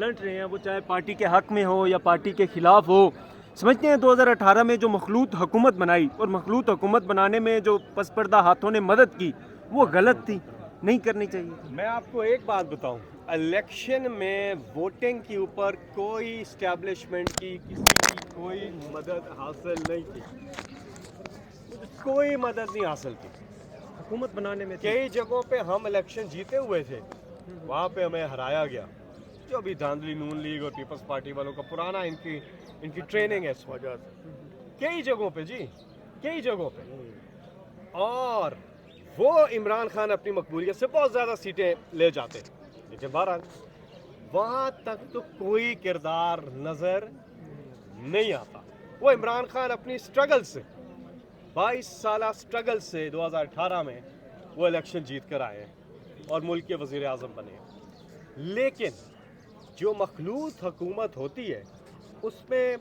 لڑ رہے ہیں وہ چاہے پارٹی کے حق میں ہو یا پارٹی کے خلاف ہو، سمجھتے ہیں 2018 میں جو مخلوط حکومت بنائی اور مخلوط حکومت بنانے میں جو پس پردہ ہاتھوں نے مدد کی وہ غلط تھی، نہیں کرنی چاہیے. میں آپ کو ایک بات بتاؤں، الیکشن میں ووٹنگ کے اوپر کوئی اسٹیبلشمنٹ کی کسی کی کوئی مدد حاصل نہیں کی، کوئی مدد نہیں حاصل کی. حکومت بنانے میں کئی جگہوں پہ ہم الیکشن جیتے ہوئے تھے، وہاں پہ ہمیں ہرایا گیا. جو بھی دھاندلی نون لیگ اور پیپلز پارٹی والوں کا پرانا ان کی ٹریننگ ہے اس وجہ سے، کئی جگہوں پہ جی کئی جگہوں پہ. اور وہ عمران خان اپنی مقبولیت سے بہت زیادہ سیٹیں لے جاتے، لیکن بہرحال وہاں تک تو کوئی کردار نظر نہیں آتا. وہ عمران خان اپنی سٹرگل سے 22 سالہ سٹرگل سے 2018 میں وہ الیکشن جیت کر آئے ہیں اور ملک کے وزیر اعظم بنے ہیں. لیکن جو مخلوط حکومت ہوتی ہے اس میں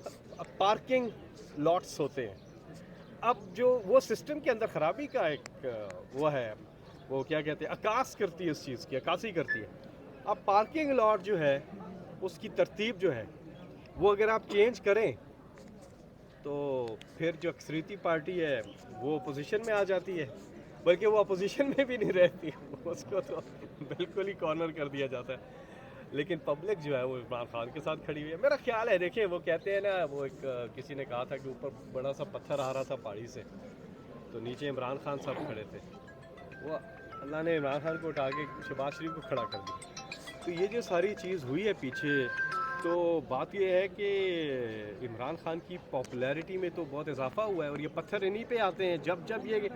پارکنگ لاٹس ہوتے ہیں. اب جو وہ سسٹم کے اندر خرابی کا ایک وہ ہے، وہ کیا کہتے ہیں، عکاس کرتی ہے، اس چیز کی عکاسی کرتی ہے. اب پارکنگ لاٹ جو ہے اس کی ترتیب جو ہے وہ اگر آپ چینج کریں تو پھر جو اکثریتی پارٹی ہے وہ اپوزیشن میں آ جاتی ہے، بلکہ وہ اپوزیشن میں بھی نہیں رہتی، اس کو تو بالکل ہی کارنر کر دیا جاتا ہے. لیکن پبلک جو ہے وہ عمران خان کے ساتھ کھڑی ہوئی ہے. میرا خیال ہے، دیکھیں وہ کہتے ہیں نا، وہ ایک کسی نے کہا تھا کہ اوپر بڑا سا پتھر آ رہا تھا پہاڑی سے تو نیچے عمران خان صاحب کھڑے تھے، وہ اللہ نے عمران خان کو اٹھا کے شہباز شریف کو کھڑا کر دیا. تو یہ جو ساری چیز ہوئی ہے پیچھے، تو بات یہ ہے کہ عمران خان کی پاپولیرٹی میں تو بہت اضافہ ہوا ہے، اور یہ پتھر انہی پہ آتے ہیں جب یہ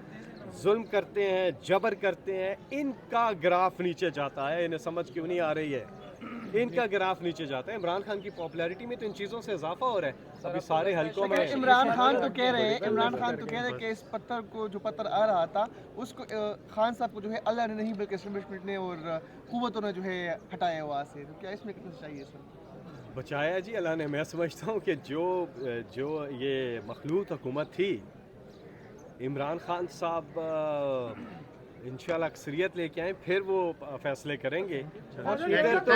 ظلم کرتے ہیں، جبر کرتے ہیں. ان کا گراف نیچے جاتا ہے، انہیں سمجھ کیوں نہیں آ رہی ہے، ان کا گراف نیچے جاتا ہے. عمران خان کی پاپولیرٹی میں تو ان چیزوں سے اضافہ ہو رہا ہے. ابھی سارے حلقوں میں عمران خان تو کہہ رہے ہیں کہ اس پتھر کو جو پتھر آ رہا تھا اس کو خان صاحب کو جو ہے اللہ نے نہیں بلکہ اسٹیبلشمنٹ نے اور قوتوں نے جو ہے ہٹایا وہاں سے. تو کیا اس میں کتنا چاہیے سر؟ بچایا جی اللہ نے. میں سمجھتا ہوں کہ جو یہ مخلوط حکومت تھی، عمران خان صاحب انشاءاللہ اکثریت لے کے آئیں، پھر وہ فیصلے کریں گے. ادھر تو